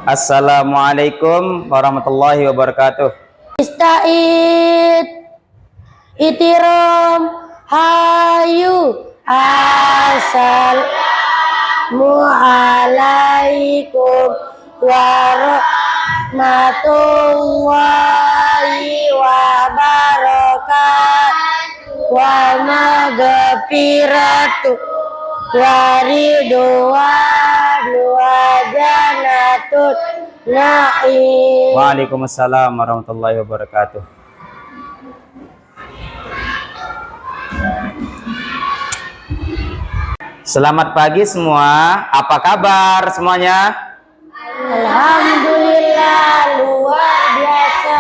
Assalamualaikum warahmatullahi wabarakatuh. Ista'id itiram hayu assalamualaikum warahmatullahi wabarakatuh wa maghfiratu waridwan wa jannatul na'im. Waalaikumsalam warahmatullahi wabarakatuh. Selamat pagi semua. Apa kabar semuanya? Alhamdulillah, luar biasa.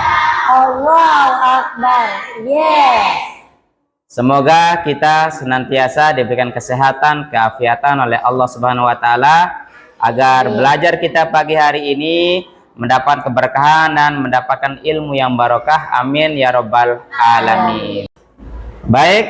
Allahu Akbar. Yes. Semoga kita senantiasa diberikan kesehatan, keafiatan oleh Allah Subhanahu wa taala agar belajar kita pagi hari ini mendapat keberkahan dan mendapatkan ilmu yang barokah. Amin ya rabbal alamin. Baik,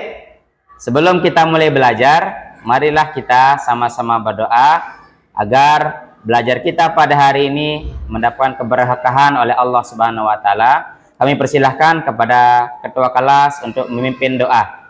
sebelum kita mulai belajar, marilah kita sama-sama berdoa agar belajar kita pada hari ini mendapatkan keberkahan oleh Allah Subhanahu wa taala. Kami persilahkan kepada ketua kelas untuk memimpin doa.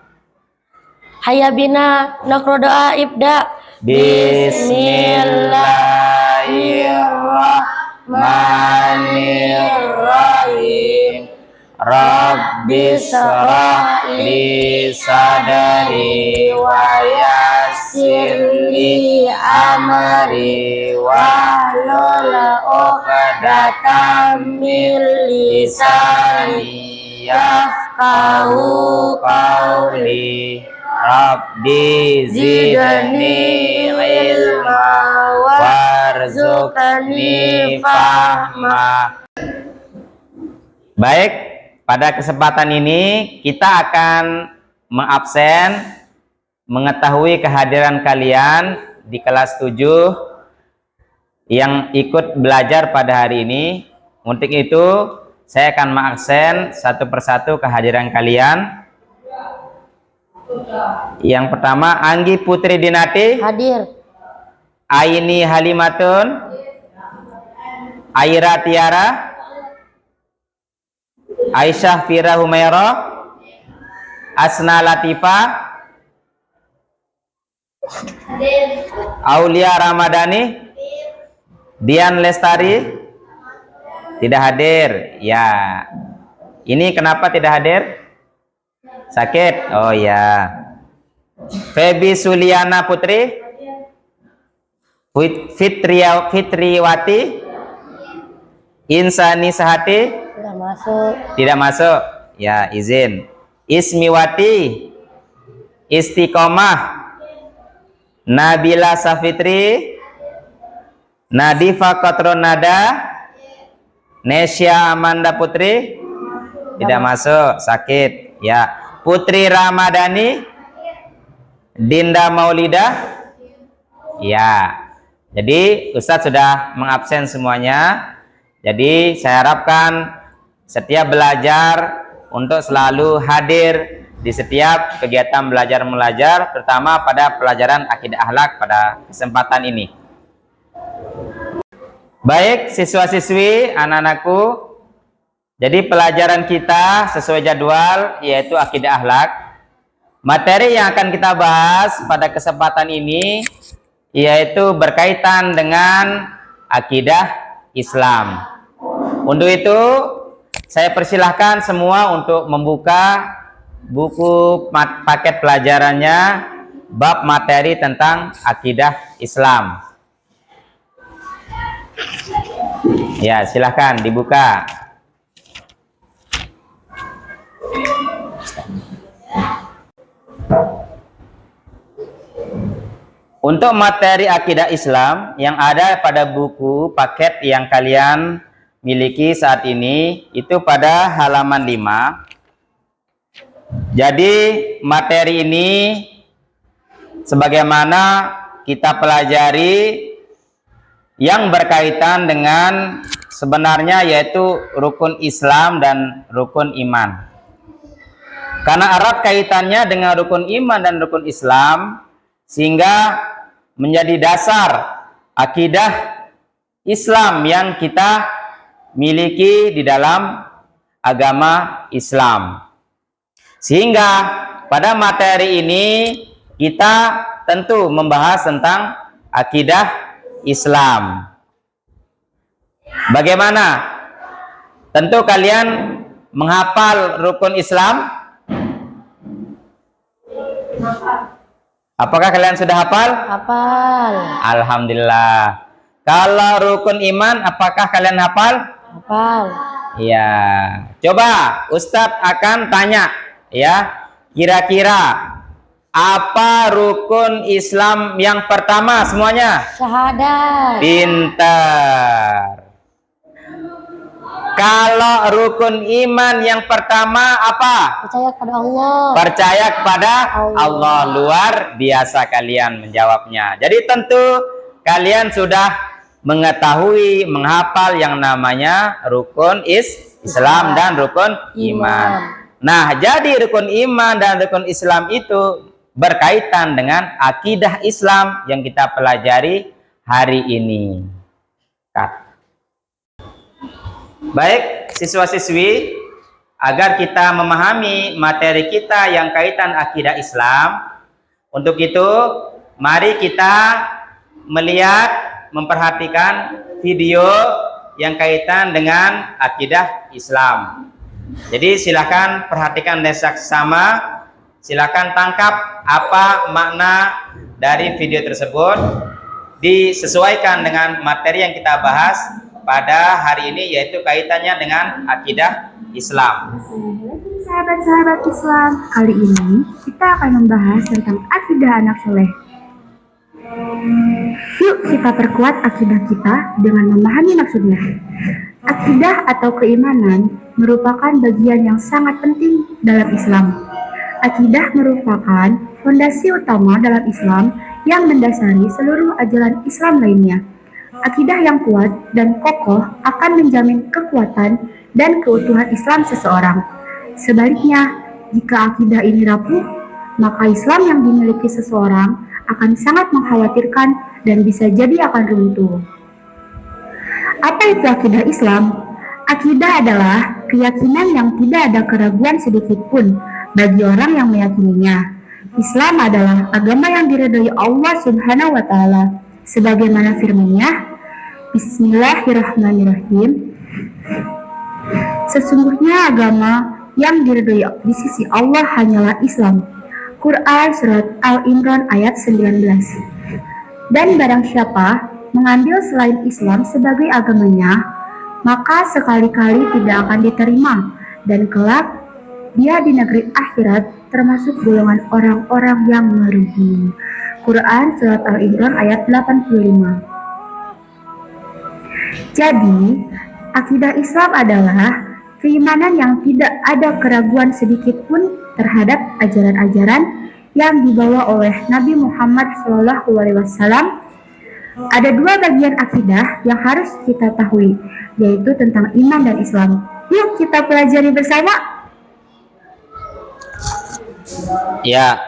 Hayya bina nakro doa ibda. Bismillahirrahmanirrahim. Rabbi shrah li sadri wa yassir li amri wahlul 'uqdatam min lisani yafqahu qawli. Rabbi zidni ilma warzuqni fahma. Baik, pada kesempatan ini kita akan mengabsen mengetahui kehadiran kalian di kelas 7 yang ikut belajar pada hari ini. Untuk itu saya akan mengabsen satu persatu kehadiran kalian. Yang pertama, Anggi Putri Dinati Hadir. Aini Halimatun, Aira Tiara, Aisyah Fira Humaira, Asna Latifa, Aulia Ramadhani, Dian Lestari tidak hadir. Ya, ini kenapa tidak hadir? Sakit? Oh ya. Febi Suliana Putri, Fitriwati, Insani Sahati Tidak masuk. tidak masuk. Ya, izin. Ismiwati, Istiqomah, Nabila Safitri, Nadifa Kotronada, Nesya Amanda Putri tidak masuk, sakit. Ya. Putri Ramadhani, Dinda Maulidah. Ya. Jadi Ustadz sudah mengabsen semuanya. Jadi saya harapkan setiap belajar untuk selalu hadir di setiap kegiatan belajar-mengajar, terutama pada pelajaran akidah akhlak pada kesempatan ini. Baik, siswa-siswi, anak-anakku, jadi pelajaran kita sesuai jadwal yaitu akidah akhlak. Materi yang akan kita bahas pada kesempatan ini yaitu berkaitan dengan akidah Islam. Untuk itu saya persilahkan semua untuk membuka buku paket pelajarannya bab materi tentang akidah Islam. Ya, silahkan dibuka. Untuk materi akidah Islam yang ada pada buku paket yang kalian miliki saat ini itu pada halaman 5. Jadi materi ini sebagaimana kita pelajari yang berkaitan dengan sebenarnya yaitu rukun Islam dan rukun iman. Karena erat kaitannya dengan rukun iman dan rukun Islam, sehingga menjadi dasar akidah Islam yang kita miliki di dalam agama Islam. Sehingga pada materi ini kita tentu membahas tentang akidah Islam. Bagaimana? Tentu kalian menghafal rukun Islam? Apakah kalian sudah hafal? Hafal. Alhamdulillah. Kalau rukun iman, apakah kalian hafal? Hafal. Iya. Coba Ustadz akan tanya, ya, kira-kira apa rukun Islam yang pertama semuanya? Syahadat. Pintar. Kalau rukun iman yang pertama apa? Percaya kepada Allah. Percaya kepada Allah. Luar biasa kalian menjawabnya. Jadi tentu kalian sudah mengetahui, menghafal yang namanya rukun Islam dan rukun iman. Nah, jadi rukun iman dan rukun Islam itu berkaitan dengan akidah Islam yang kita pelajari hari ini. Baik, siswa-siswi, agar kita memahami materi kita yang kaitan akidah Islam, untuk itu mari kita melihat, memperhatikan video yang kaitan dengan akidah Islam. Jadi silakan perhatikan dan saksama, silakan tangkap apa makna dari video tersebut, disesuaikan dengan materi yang kita bahas pada hari ini, yaitu kaitannya dengan akidah Islam. Assalamualaikum sahabat-sahabat Islam. Kali ini kita akan membahas tentang akidah anak soleh. Yuk kita perkuat akidah kita dengan memahami maksudnya. Akidah atau keimanan merupakan bagian yang sangat penting dalam Islam. Akidah merupakan fondasi utama dalam Islam yang mendasari seluruh ajaran Islam lainnya. Akidah yang kuat dan kokoh akan menjamin kekuatan dan keutuhan Islam seseorang. Sebaliknya, jika akidah ini rapuh, maka Islam yang dimiliki seseorang akan sangat mengkhawatirkan dan bisa jadi akan runtuh. Apa itu akidah Islam? Akidah adalah keyakinan yang tidak ada keraguan sedikit pun bagi orang yang meyakininya. Islam adalah agama yang diridhai Allah Subhanahu wa Ta'ala. Sebagaimana firman-Nya, Bismillahirrahmanirrahim. Sesungguhnya agama yang diridhai di sisi Allah hanyalah Islam. Quran Surat Al-Imran ayat 19. Dan barang siapa mengambil selain Islam sebagai agamanya, maka sekali-kali tidak akan diterima, dan kelak dia di negeri akhirat termasuk golongan orang-orang yang merugi. Quran Surat Al-Imran ayat 85. Jadi, akidah Islam adalah keimanan yang tidak ada keraguan sedikit pun terhadap ajaran-ajaran yang dibawa oleh Nabi Muhammad SAW. Ada dua bagian akidah yang harus kita tahui, yaitu tentang iman dan Islam. Yuk kita pelajari bersama. Ya,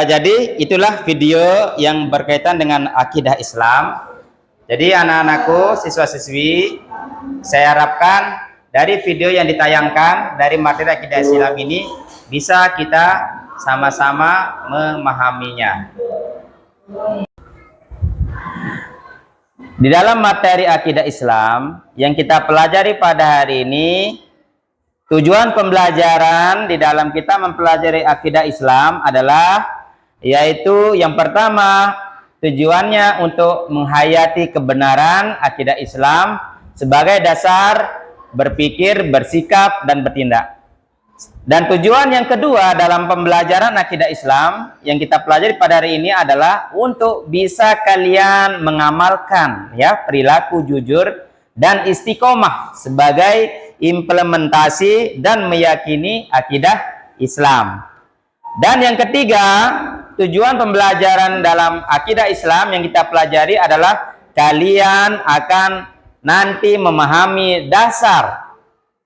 jadi itulah video yang berkaitan dengan akidah Islam. Jadi anak-anakku, siswa-siswi, saya harapkan dari video yang ditayangkan dari materi akidah Islam ini bisa kita sama-sama memahaminya. Di dalam materi akidah Islam yang kita pelajari pada hari ini, tujuan pembelajaran di dalam kita mempelajari akidah Islam adalah, yaitu yang pertama, tujuannya untuk menghayati kebenaran akidah Islam sebagai dasar berpikir, bersikap, dan bertindak. Dan tujuan yang kedua dalam pembelajaran akidah Islam yang kita pelajari pada hari ini adalah untuk bisa kalian mengamalkan, ya, perilaku jujur dan istiqomah sebagai implementasi dan meyakini akidah Islam. Dan yang ketiga, tujuan pembelajaran dalam akidah Islam yang kita pelajari adalah kalian akan nanti memahami dasar,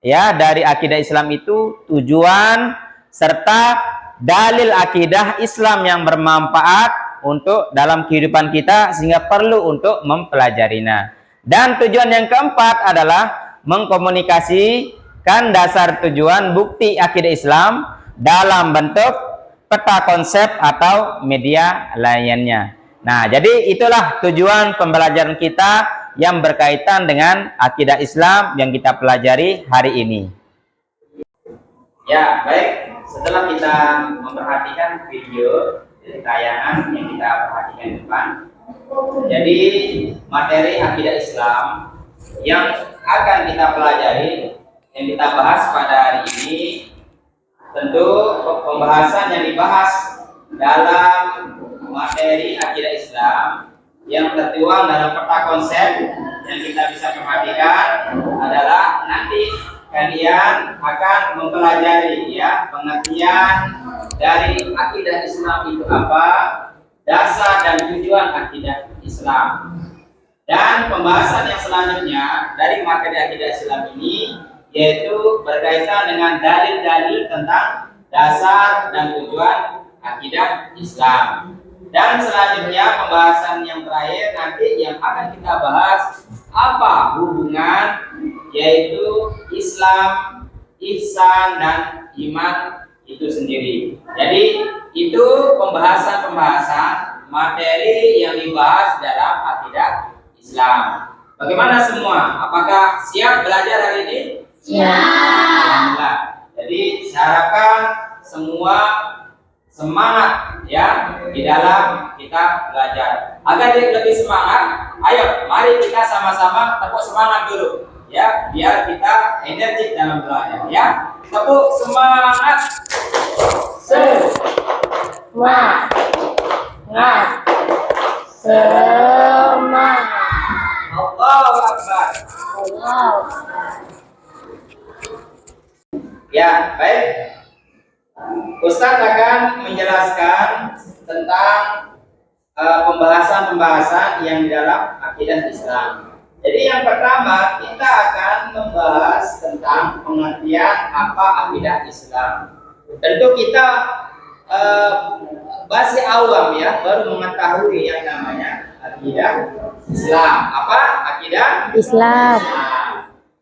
ya, dari akidah Islam itu, tujuan serta dalil akidah Islam yang bermanfaat untuk dalam kehidupan kita sehingga perlu untuk mempelajarinya. Dan tujuan yang keempat adalah mengkomunikasikan dasar tujuan bukti akidah Islam dalam bentuk peta konsep atau media lainnya. Nah, jadi itulah tujuan pembelajaran kita yang berkaitan dengan akidah Islam yang kita pelajari hari ini. Ya, baik. Setelah kita memperhatikan video dari tayangan yang kita perhatikan depan, jadi materi akidah Islam yang akan kita pelajari, yang kita bahas pada hari ini, tentu pembahasan yang dibahas dalam materi akidah Islam yang tertuang dalam peta konsep yang kita bisa perhatikan adalah nanti kalian akan mempelajari ya pengertian dari akidah Islam itu apa, dasar dan tujuan akidah Islam. Dan pembahasan yang selanjutnya dari materi akidah Islam ini yaitu berkaitan dengan dalil-dalil tentang dasar dan tujuan akidah Islam. Dan selanjutnya pembahasan yang terakhir nanti yang akan kita bahas apa hubungan yaitu Islam, ihsan dan iman itu sendiri. Jadi itu pembahasan-pembahasan materi yang dibahas dalam akidah Islam. Bagaimana semua? Apakah siap belajar hari ini? Siap. Alhamdulillah. Jadi saya harapkan semua semangat ya di dalam kita belajar. Agar lebih semangat, ayo mari kita sama-sama tepuk semangat dulu ya, biar kita energik dalam belajar ya. Tepuk semangat. Semangat. Semangat. Allahu Akbar. Allah. Ya, baik. Ustaz akan menjelaskan tentang pembahasan-pembahasan yang di dalam akidah Islam. Jadi yang pertama kita akan membahas tentang pengertian apa akidah Islam. Tentu kita masih awam ya, baru mengetahui yang namanya akidah Islam. Apa akidah Islam?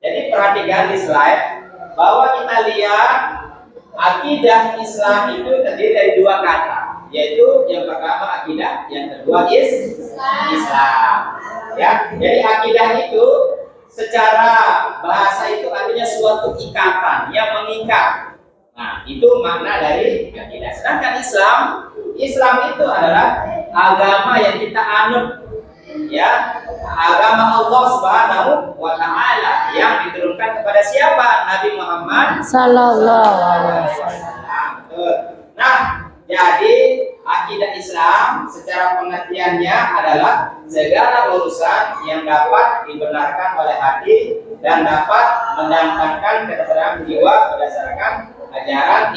Jadi perhatikan di slide bahwa kita lihat akidah Islam itu terdiri dari dua kata, yaitu yang pertama akidah, yang kedua Islam. Ya, jadi akidah itu secara bahasa itu artinya suatu ikatan yang mengikat. Nah, itu makna dari akidah. Sedangkan Islam itu adalah agama yang kita anut, ya, agama Allah Subhanahu wa Ta'ala yang diturunkan kepada siapa? Nabi Muhammad Sallallahu Alaihi Wasallam. Nah, jadi akidah Islam secara pengertiannya adalah segala urusan yang dapat dibenarkan oleh hati dan dapat mendatangkan ketenangan jiwa berdasarkan ajaran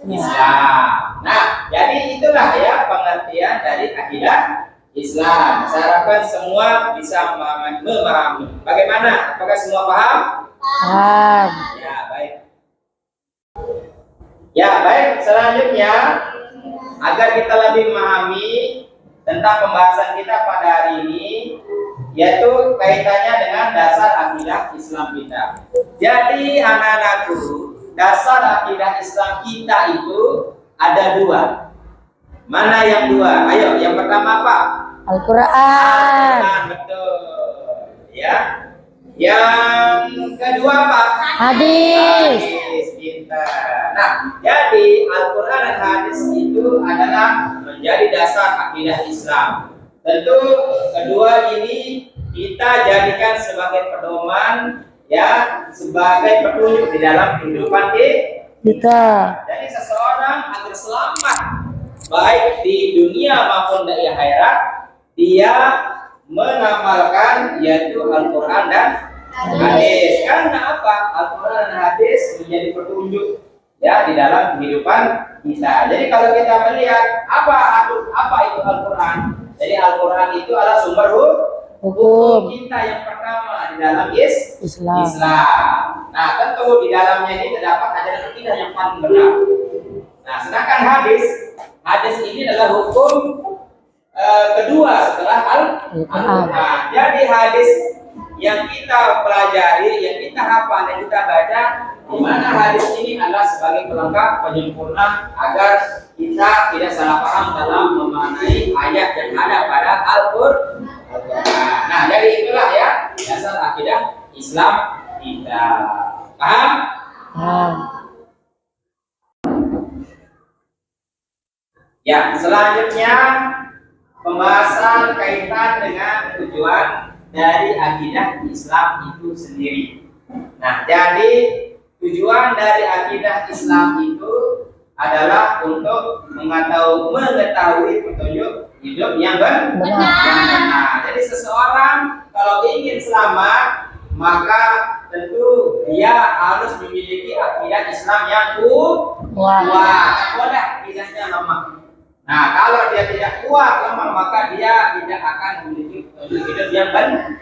Islam. Nah, jadi itulah ya pengertian dari akidah Islam. Saya harapkan semua bisa memahami. Bagaimana? Apakah semua paham? Paham. Ya, baik. Ya, baik. Selanjutnya, agar kita lebih memahami tentang pembahasan kita pada hari ini, yaitu kaitannya dengan dasar akidah Islam kita. Jadi, anak-anakku, dasar akidah Islam kita itu ada dua. Mana yang dua? Ayo, yang pertama apa? Al-Quran. Betul. Ya. Yang kedua apa? Hadis. Pintar. Nah, jadi Al-Quran dan hadis itu adalah menjadi dasar akidah Islam. Tentu kedua ini kita jadikan sebagai pedoman, ya, sebagai petunjuk di dalam kehidupan Kita. Jadi seseorang agar selamat baik di dunia maupun di akhirat, dia mengamalkan yaitu Al-Quran dan hadis. Karena apa? Al-Quran dan hadis menjadi petunjuk ya di dalam kehidupan kita. Jadi kalau kita melihat apa itu Al-Quran, jadi Al-Quran itu adalah sumber hukum kita yang pertama di dalam Islam. Nah, tentu di dalamnya ini terdapat ajaran akidah yang paling benar. Nah, sedangkan hadis ini adalah hukum kedua setelah Al-Quran. Jadi hadis yang kita pelajari, yang kita hafal, yang kita baca, di mana hadis ini adalah sebagai pelengkap penyempurna agar kita tidak salah paham dalam memaknai ayat yang ada pada Al-Qur'an. Nah, dari itulah ya dasar akidah Islam kita. Paham? Paham. Ya, selanjutnya pembahasan kaitan dengan tujuan dari akidah Islam itu sendiri. Nah, jadi tujuan dari akidah Islam itu adalah untuk mengetahui petunjuk hidup yang benar. Jadi seseorang kalau ingin selamat, maka tentu dia harus memiliki akidah Islam yang kuat. Boleh akidahnya lemah. Nah, kalau dia tidak kuat, lemah, maka dia tidak akan memiliki petunjuk hidup yang benar.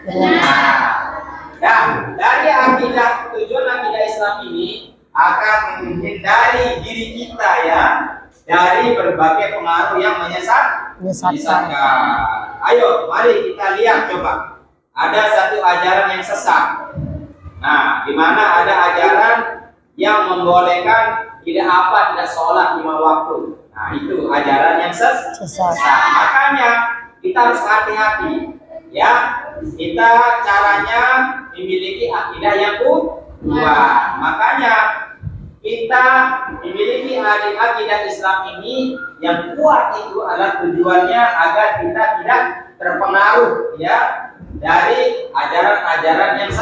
Dan dari akidah, tujuan akidah Islam ini akan menghindari diri kita ya dari berbagai pengaruh yang menyesatkan. Ayo, mari kita lihat coba. Ada satu ajaran yang sesat. Nah, di mana ada ajaran yang membolehkan tidak sholat 5 waktu. Nah, itu ajaran yang sesat. Makanya kita harus hati-hati ya. Kita caranya memiliki akidah yang kuat. Makanya kita memiliki akidah Islam ini yang kuat itu adalah tujuannya agar kita tidak terpengaruh ya dari ajaran-ajaran yang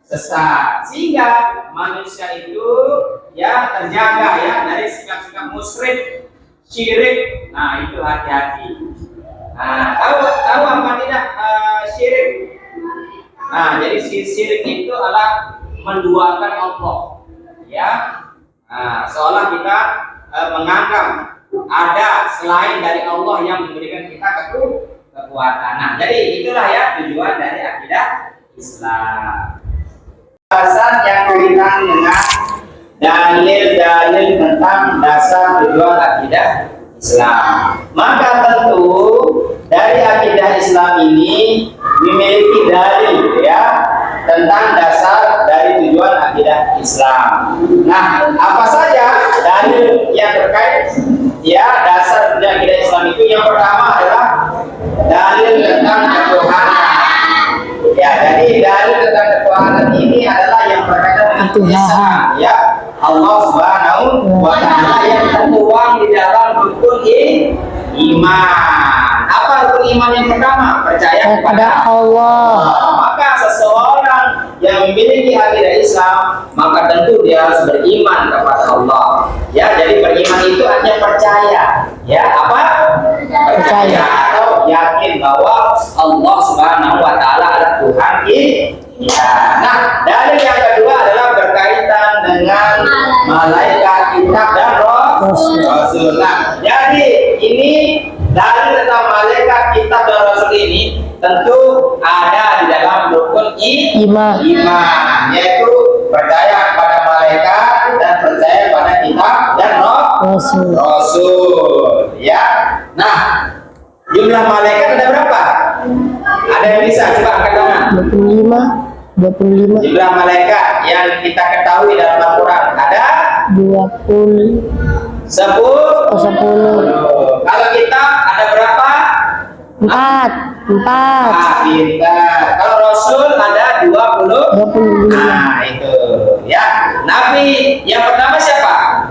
sesat, sehingga manusia itu ya terjaga ya dari sikap-sikap musyrik, syirik. Nah, itu hati-hati. Nah, tahu apa tidak syirik? Nah, jadi syirik itu adalah menduakan Allah. Ya, nah, seolah kita menganggap ada selain dari Allah yang memberikan kita kekuatan. Nah, jadi itulah ya tujuan dari akidah Islam. Bahasan yang kaitan dengan dalil-dalil tentang dasar tujuan akidah Islam. Maka tentu dari akidah Islam ini memiliki dalil ya tentang dasar dari tujuan akidah Islam. Nah, apa saja dalil yang terkait ya dasar tujuan akidah Islam itu? Yang pertama adalah dalil tentang ketuhanan. Ya, jadi dalil tentang ketuhanan ini adalah yang berkaitan dengan Tuhan ya Allah Subhanahu wa Ta'ala yang tertuang di dalam rukun iman. Apa rukun iman yang pertama? Percaya kepada Allah. Maka seseorang yang memiliki akidah Islam, maka tentu dia harus beriman kepada Allah. Ya, jadi beriman itu artinya percaya. Ya, apa? Percaya atau yakin bahwa Allah Subhanahu wa Ta'ala adalah Tuhan kita. Nah, dalil yang kedua adalah berkaitan dengan malaikat, kitab dan rasul. Nah, jadi ini dalil tentang malaikat, kitab dan rasul ini tentu ada di dalam rukun iman, yaitu percaya kepada malaikat dan percaya pada kitab dan rasul. Ya. Nah, jumlah malaikat ada berapa? Ada yang bisa coba angkat tangan? 25. Jumlah malaikat yang kita ketahui dalam Al-Quran ada 20. 10. Kalau kita ada berapa? 4. Pintar. Kalau Rasul ada 20. Nah, itu ya. Nabi yang pertama siapa?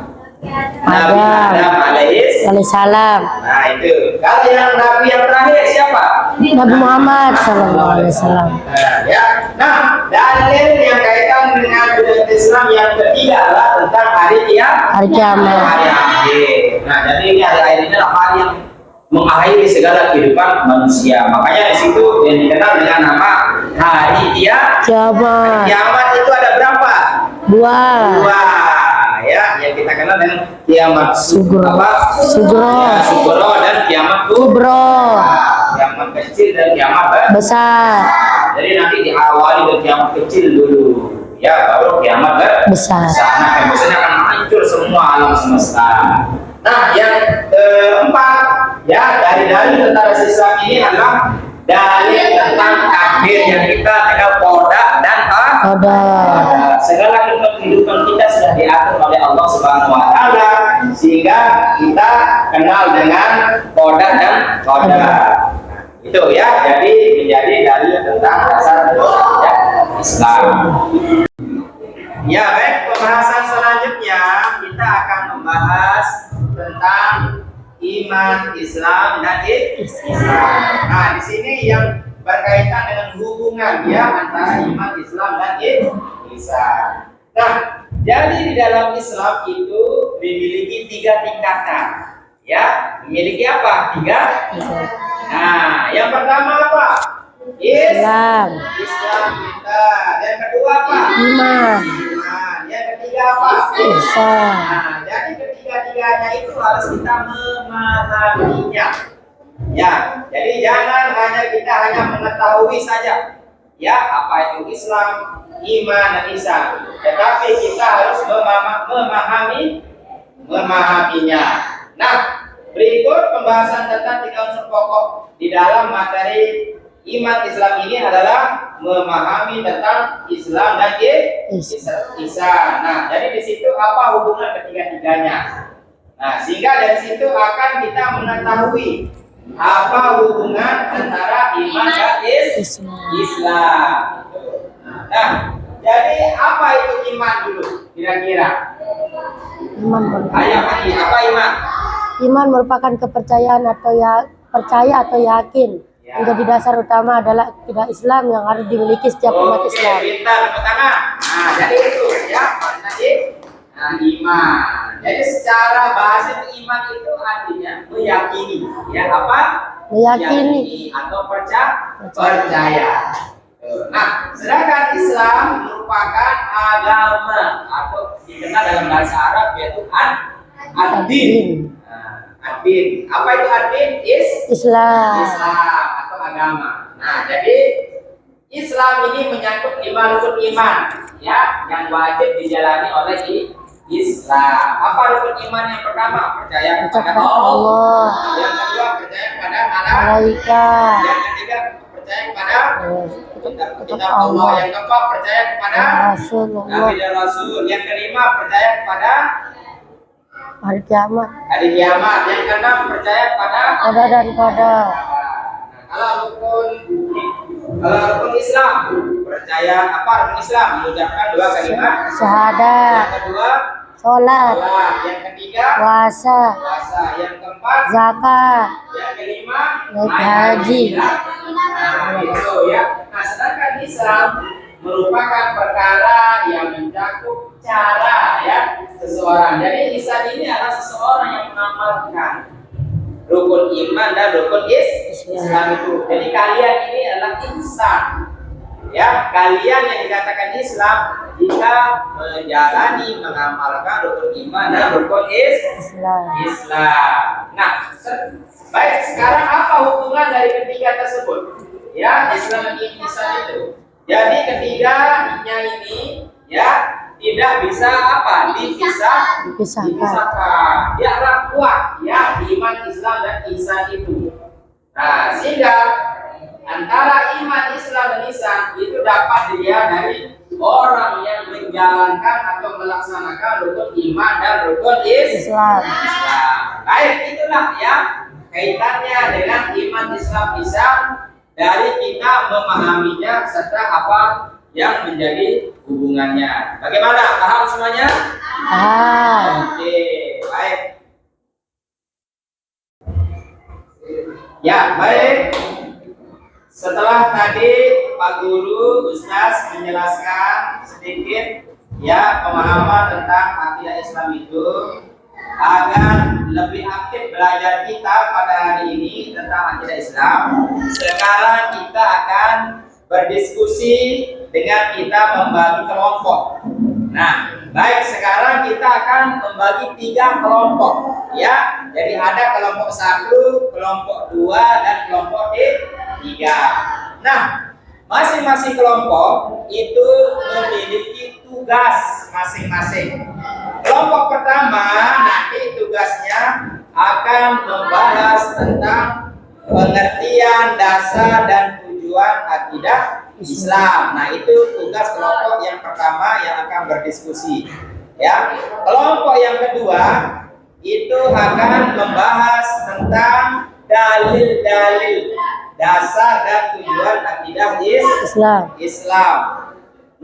Nabi Adam alaihissalam. Nah, itu. Kalau yang Nabi yang terakhir siapa? Nabi Muhammad sallallahu alaihi wasallam. Ya. Nah, dalil yang kaitan dengan budaya Islam yang ketiga adalah tentang hari kiamat. Hari akhir. Nah, jadi ini hari akhir ini adalah hari yang mengakhiri segala kehidupan manusia. Makanya di situ yang dikenal dengan nama hari kiamat. Kiamat itu ada berapa? Dua. Ya, yang kita kenal dengan kiamat Sugro. Ya, Sugro dan kiamat kubro. Kiamat kecil dan kiamat besar. Jadi nanti diawali dari kiamat kecil dulu, ya, baru kiamat besar. Nah, yang besarnya akan hancur semua alam semesta. Nah, yang keempat, ya, dari tentang Islam ini adalah dalil tentang takdir yang kita dengan koda dan Koda. segala kehidupan kita sudah diatur oleh Allah Subhanahu wa taala sehingga kita kenal dengan koda dan koda. Itu ya, jadi menjadi dalil tentang dasar ya, Islam. Ya, baik, pembahasan selanjutnya kita akan membahas tentang iman, Islam dan Islam. Nah, di sini yang berkaitan dengan hubungan ya antara iman, Islam dan Islam. Nah, jadi di dalam Islam itu memiliki 3 tingkatan. Ya, memiliki apa? 3. Nah, yang pertama apa? Islam. Islam kita. Yang kedua apa? Iman. Iman. Yang ketiga apa? Ihsan. Nah, jadi ketiga-tiganya itu harus kita memahaminya. Ya, jadi jangan kita hanya mengetahui saja. Ya, apa itu Islam, iman dan ihsan. Tetapi kita harus memahaminya. Nah, berikut pembahasan tentang 3 unsur pokok di dalam materi iman Islam ini adalah memahami tentang Islam dan ihsan. Nah, jadi di situ apa hubungan ketiga-tiganya? Nah, sehingga dari situ akan kita mengetahui apa hubungan antara iman dan Islam. Nah, jadi apa itu iman dulu kira-kira? Iman. Ayo Pak, apa iman? Iman merupakan kepercayaan atau percaya atau yakin. Ya. Menjadi dasar utama adalah akidah Islam yang harus dimiliki setiap umat Islam. Pintar, tepuk tangan. Nah, jadi itu ya, tadi iman. Jadi secara bahasa itu iman itu artinya meyakini. Ya, apa? Meyakini atau percaya. Nah, sedangkan Islam merupakan agama atau dikenal dalam bahasa Arab yaitu ad-din. Ad-din. Apa itu ad-din? Islam. Islam atau agama. Nah, jadi Islam ini menyangkut 5 rukun iman ya yang wajib dijalani oleh Islam. Apa rukun iman yang pertama? Percaya kepada Allah. Yang kedua percaya kepada Malaikat. Yang ketiga percaya kepada kitab Allah. Yang keempat percaya kepada Nabi dan Rasul. Yang kelima percaya kepada hari kiamat. Hari kiamat. Yang keenam percaya kepada Qadar dan qadar. Kalau rukun Islam percaya apa rukun Islam? Mengucapkan 2 kalimat Syahadat. Yang kedua Sholat. Yang ketiga Puasa. Yang keempat Zakat. Yang kelima Naik haji. Nah, itu ya. Nah, sedangkan Islam merupakan perkara yang mencakup cara ya seseorang. Jadi ihsan ini adalah seseorang yang mengamalkan rukun iman dan rukun Islam itu. Jadi kalian ini adalah ihsan. Ya, kalian yang dikatakan Islam jika menjalani mengamalkan rukun iman dan rukun Islam. Nah, baik, sekarang apa hubungan dari ketiga tersebut? Ya, Islam dan ihsan itu. Jadi ketiganya ini ya tidak bisa apa dipisahkan. Dia adalah kuat ya iman, Islam dan ihsan itu. Nah, sehingga antara iman, Islam dan ihsan itu dapat dilihat dari orang yang menjalankan atau melaksanakan rukun iman dan rukun Islam. Baik, itulah ya kaitannya dengan iman, Islam, ihsan dari kita memahaminya serta apa yang menjadi hubungannya. Bagaimana? Paham semuanya? Paham. Oke, baik. Ya, baik. Setelah tadi Pak Guru, Ustaz menjelaskan sedikit ya pemahaman tentang akidah Islam itu, agar lebih aktif belajar kita pada hari ini tentang akidah Islam. Sekarang kita akan berdiskusi dengan kita membagi kelompok. Nah, baik, sekarang kita akan membagi 3 kelompok ya. Jadi ada kelompok 1, kelompok 2 dan kelompok 3. Nah, masing-masing kelompok itu memiliki tugas masing-masing. Kelompok pertama nanti tugasnya akan membahas tentang pengertian dasar dan akidah Islam. Nah, itu tugas kelompok yang pertama yang akan berdiskusi. Ya, kelompok yang kedua itu akan membahas tentang dalil-dalil dasar dan tujuan akidah Islam.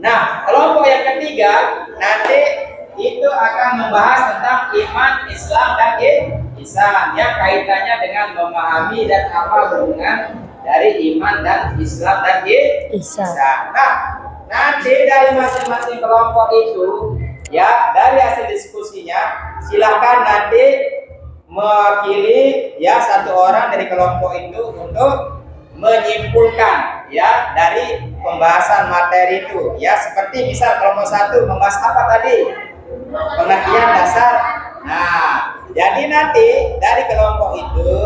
Nah, kelompok yang ketiga nanti itu akan membahas tentang iman, Islam, dan ihsan yang kaitannya dengan memahami dan apa hubungan dari iman dan Islam dan ihsan. Nah, nanti dari masing-masing kelompok itu, ya, dari hasil diskusinya silakan nanti mewakili ya satu orang dari kelompok itu untuk menyimpulkan ya dari pembahasan materi itu, ya, seperti misal kelompok 1 membahas apa tadi, pengertian dasar. Nah, jadi nanti dari kelompok itu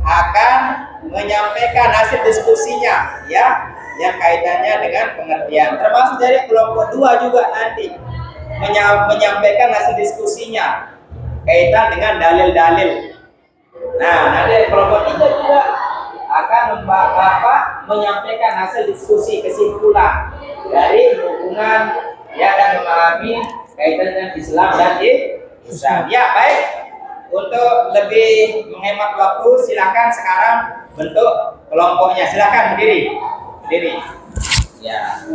akan menyampaikan hasil diskusinya ya yang kaitannya dengan pengertian, termasuk dari kelompok 2 juga nanti menyampaikan hasil diskusinya kaitan dengan dalil-dalil. Nah, nanti kelompok 3 juga akan menyampaikan hasil diskusi kesimpulan dari hubungan ya dan memahami kaitan dengan Islam dan ihsan. Ya, baik. Untuk lebih menghemat waktu, silakan sekarang bentuk kelompoknya. Silakan berdiri. Ya.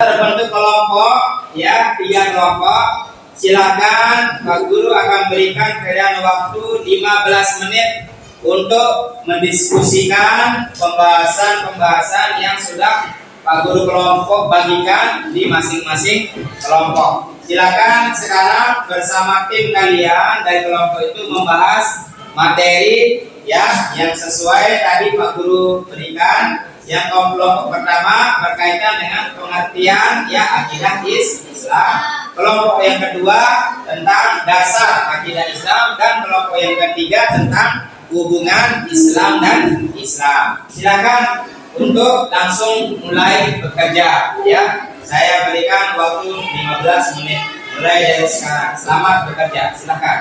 Terbentuk kelompok ya 3 kelompok. Silakan Pak Guru akan berikan kalian waktu 15 menit untuk mendiskusikan pembahasan yang sudah Pak Guru kelompok bagikan di masing-masing kelompok. Silakan sekarang bersama tim kalian dari kelompok itu membahas materi ya yang sesuai tadi Pak Guru berikan. Yang kelompok pertama berkaitan dengan pengertian ya akidah Islam. Kelompok yang kedua tentang dasar akidah Islam, dan kelompok yang ketiga tentang hubungan Islam dan Islam. Silakan untuk langsung mulai bekerja ya. Saya berikan waktu 15 menit mulai dari sekarang. Selamat bekerja. Silakan.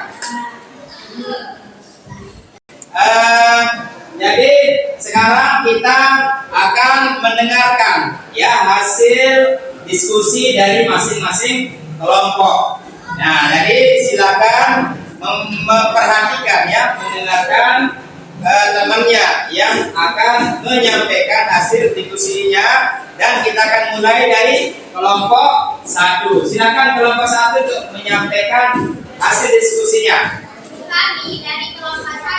Jadi sekarang kita akan mendengarkan ya hasil diskusi dari masing-masing kelompok. Nah, jadi silakan memperhatikan ya, mendengarkan temannya yang akan menyampaikan hasil diskusinya, dan kita akan mulai dari kelompok 1. Silakan kelompok 1 untuk menyampaikan hasil diskusinya. Kami dari kelompok 1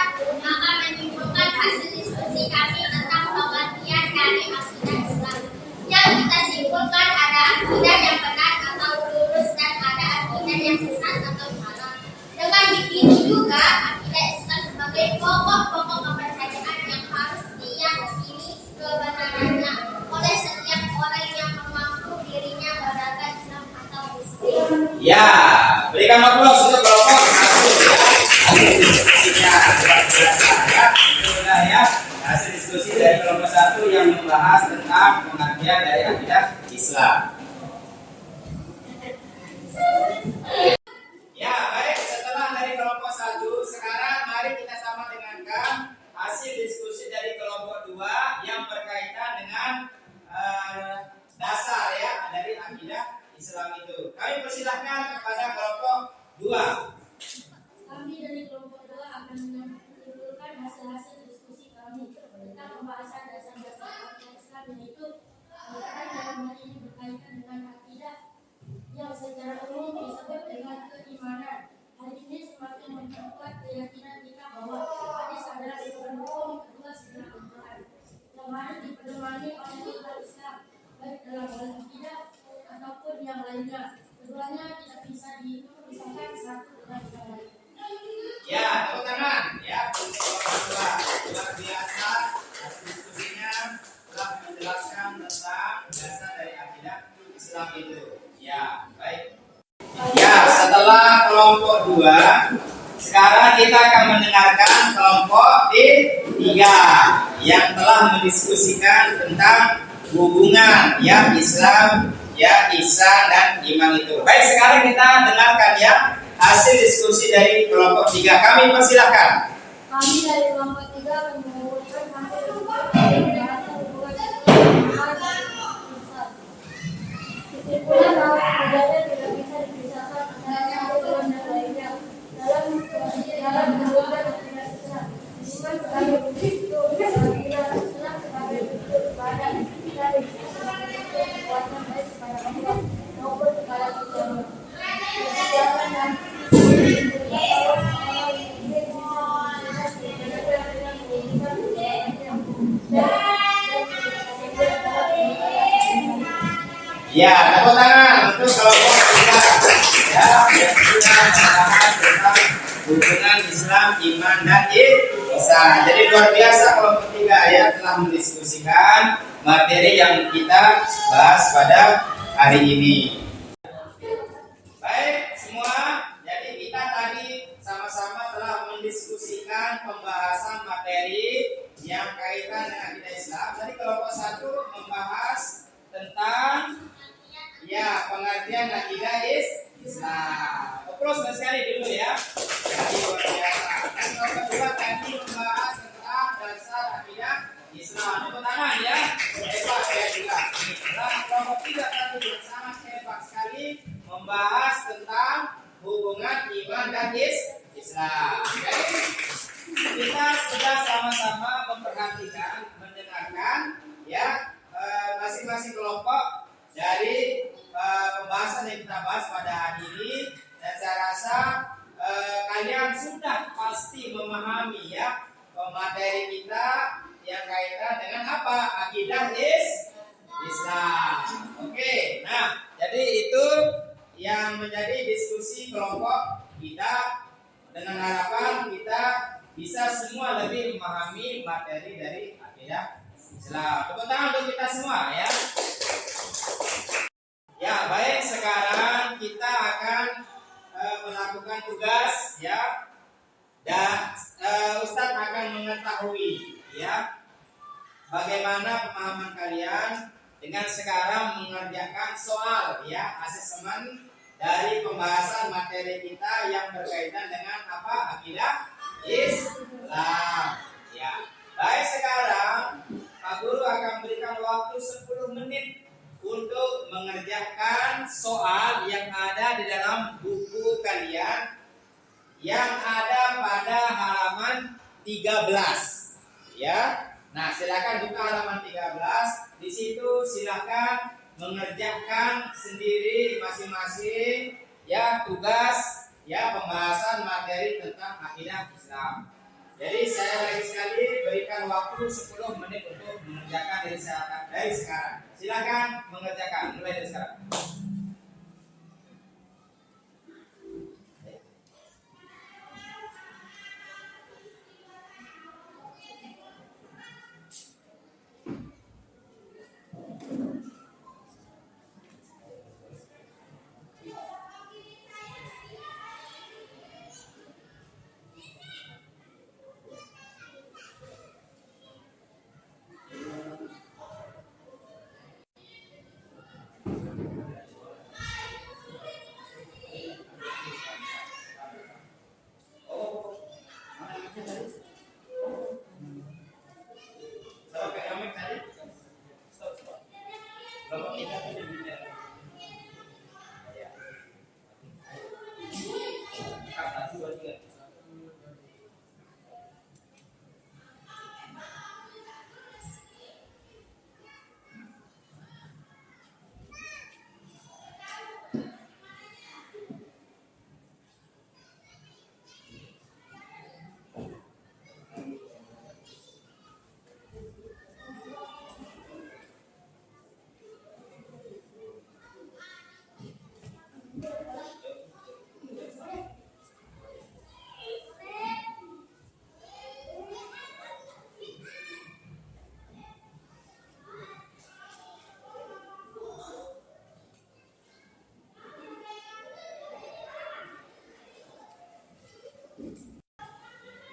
akan menyimpulkan hasil diskusi kami tentang pengertian dari akidah Islam. Yang kita simpulkan ada akidah yang benar atau lurus, dan ada akidah yang sesat atau salah. Dengan begitu juga akidah Islam sebagai pokok-pokok kepercayaan yang harus diyakini kebenarannya oleh setiap orang yang mengaku dirinya beragama Islam atau Muslim. Ya, berikan aplaus untuk kelompok 1 ya. Hasil diskusi dari kelompok 1 yang membahas tentang pengertian dari akidah Islam. Ya, baik, setelah dari kelompok 1, sekarang mari kita sama dengarkan hasil diskusi dari kelompok 2 yang berkaitan dengan dasar ya dari akidah Islam itu. Kami persilahkan kepada kelompok 2. Kami dari kelompok 2 akan menyampaikan hasil-hasil diskusi kami tentang pembahasan dasar-dasar akidah Islam, yaitu antara dalam hal ini berkaitan dengan akidah yang secara umum disebut dengan keimanan. Hal ini semakin memperkuat keyakinan kita bahwa hadis adalah sumber hukum kedua setelah Al-Quran, yang mana dipedomani oleh umat Islam baik dalam hal akidah ataupun yang lainnya. Keduanya tidak bisa dipisahkan satu dengan yang lain. Ya, tepuk tangan ya. Luar biasa hasil diskusinya telah menjelaskan tentang dasar dari akidah Islam itu. Ya, baik. Ya, setelah kelompok 2, sekarang kita akan mendengarkan kelompok 3 yang telah mendiskusikan tentang hubungan ya Islam, ya ihsan dan iman itu. Baik, sekarang kita dengarkan ya hasil diskusi dari kelompok 3. Kami persilahkan. Kami dari kelompok 3 mengumpulkan hasil diskusi dari pembahasan hubungan Islam Kesimpulan bahwa budaya tidak bisa dipisahkan antara satu dan lainnya dalam mewujudkan akidah Islam. Islam sebagai bukti akidah Islam sebagai bentuk ibadah dan Islam sebagai bentuk kekuatan baik kepada Allah maupun kepada sesama. Jangan nanti Ya, tepuk tangan untuk kelompok kita ya yang sudah membahas tentang hubungan Islam, iman dan ihsan. Jadi luar biasa kelompok 3 ya telah mendiskusikan materi yang kita bahas pada hari ini. Baik semua, jadi kita tadi sama-sama telah mendiskusikan pembahasan materi yang kaitan dengan akidah Islam. Tadi kelompok 1 membahas tentang ya pengertian akidah Islam. Terus sekali dulu ya. Jadi luar biasa. Dan kelompok 2 tadi membahas tentang dasar akidah Islam. Tepuk tangan ya. Hebat ya juga. Dan kelompok 3 tadi bersama hebat sekali membahas tentang hubungan iman dan Islam. Jadi kita sudah sama-sama memperhatikan, mendengarkan ya masing-masing kelompok dari pembahasan yang kita bahas pada hari ini, dan saya rasa kalian sudah pasti memahami ya materi kita yang kaitan dengan apa? Akidah Islam. Oke, nah jadi itu yang menjadi diskusi kelompok kita, dengan harapan kita bisa semua lebih memahami materi dari akidah Islam. Tepuk tangan untuk kita semua ya. Ya, baik, sekarang kita akan melakukan tugas ya. Dan Ustadz akan mengetahui ya bagaimana pemahaman kalian dengan sekarang mengerjakan soal ya, asesmen dari pembahasan materi kita yang berkaitan dengan apa? Akidah Islam. Ya. Baik, sekarang Pak Guru akan berikan waktu 10 menit untuk mengerjakan soal yang ada di dalam buku kalian yang ada pada halaman 13. Ya. Nah, silakan buka halaman 13. Di situ silakan mengerjakan sendiri masing-masing ya tugas ya pembahasan materi tentang akidah Islam. Jadi saya lagi sekali berikan waktu 10 menit untuk mengerjakan dari sekarang. Silakan mengerjakan mulai dari sekarang.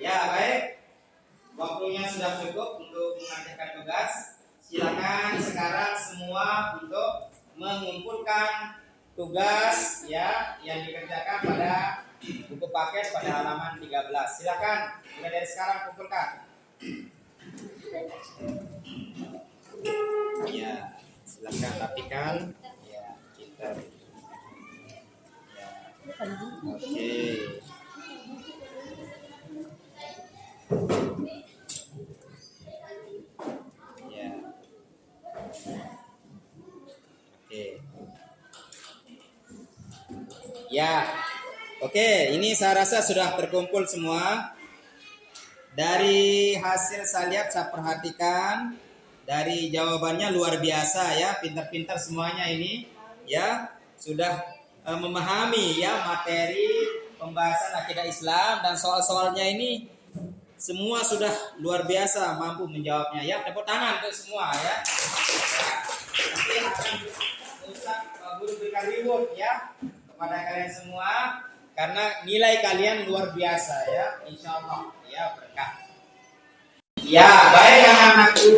Ya, baik. Waktunya sudah cukup untuk mengerjakan tugas. Silakan sekarang semua untuk mengumpulkan tugas ya yang dikerjakan pada buku paket pada halaman 13. Silakan mulai dari sekarang kumpulkan. Ya, silakan rapikan. Ya, gitu. Oke. Ya. Oke. Ya. Oke, ini saya rasa sudah terkumpul semua. Dari hasil saya lihat, saya perhatikan dari jawabannya luar biasa ya, pintar-pintar semuanya ini ya, sudah memahami ya materi pembahasan akidah Islam, dan soal-soalnya ini semua sudah luar biasa mampu menjawabnya ya. Tepuk tangan untuk semua ya. Nanti akan Ustaz Guru berikan reward ya kepada kalian semua karena nilai kalian luar biasa ya, insyaallah ya, berkah. Ya, baik anak-anakku.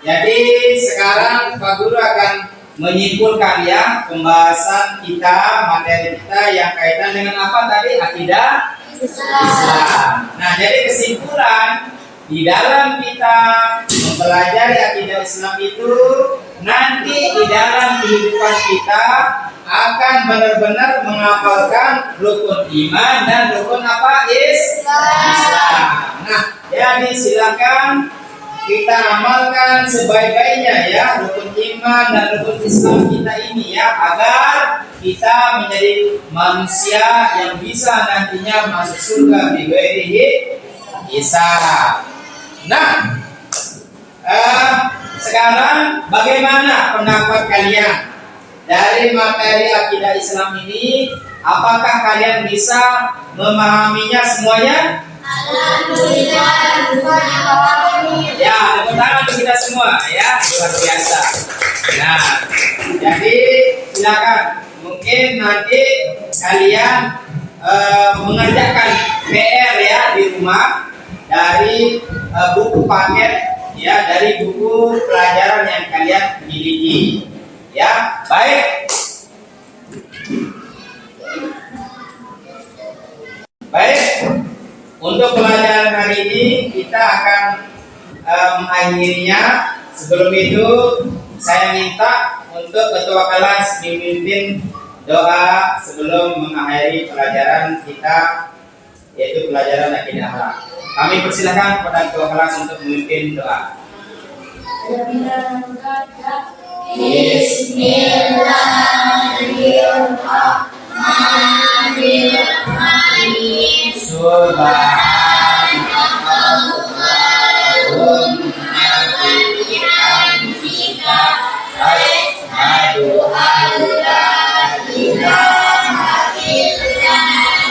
Jadi sekarang Pak Guru akan menyimpulkan ya pembahasan kita, materi kita yang kaitan dengan apa tadi? Akidah Islam. Nah, jadi kesimpulan di dalam kita mempelajari akidah Islam itu, nanti di dalam kehidupan kita akan benar-benar menghafalkan rukun iman dan rukun apa? Islam. Nah, jadi silakan kita amalkan sebaik-baiknya ya rukun iman dan rukun Islam kita ini ya, agar kita menjadi manusia yang bisa nantinya masuk surga bi ghairi hisab. Nah, sekarang bagaimana pendapat kalian dari materi akidah Islam ini? Apakah kalian bisa memahaminya semuanya? Alhamdulillah, Ya, tepuk tangan untuk kita semua ya, luar biasa. Nah, jadi silakan, mungkin nanti kalian mengerjakan PR ya di rumah dari buku paket ya, dari buku pelajaran yang kalian miliki. Ya, baik. Baik. Untuk pelajaran hari ini kita akan mengakhirinya. Sebelum itu saya minta untuk ketua kelas memimpin doa sebelum mengakhiri pelajaran kita, yaitu pelajaran akidah akhlak. Kami persilakan kepada ketua kelas untuk memimpin doa. Bismillahirrahmanirrahim. Subhanallahumma wa bihamdika, asyhadu an la ilaha illa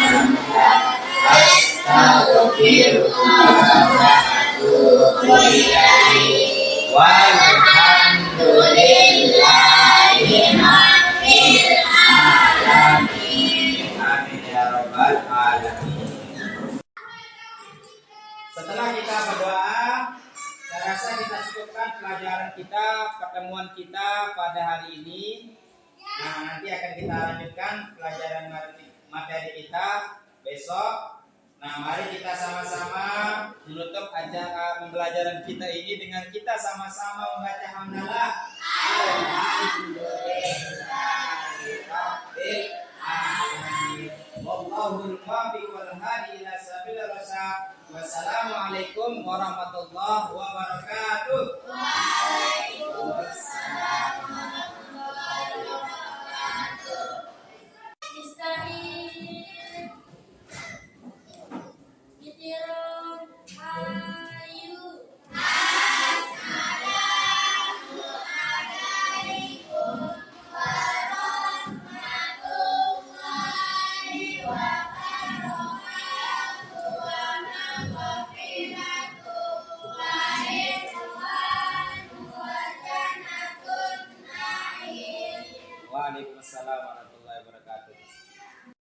anta, astaghfiruka wa atubu ilaik. Walhamdulillahi rabbil alamin. Amin ya rabbal alamin. Setelah kita berdoa, saya rasa kita cukupkan pelajaran kita, pertemuan kita pada hari ini. Nah, nanti akan kita lanjutkan pelajaran materi kita besok. Nah, mari kita sama-sama menutup acara pembelajaran kita ini dengan kita sama-sama membaca hamdalah. Alhamdulillahirabbil alamin. Wallahul muwaffiq wal hadi ila sabilir rasyad. Wassalamualaikum warahmatullahi wabarakatuh. Waalaikumsalam.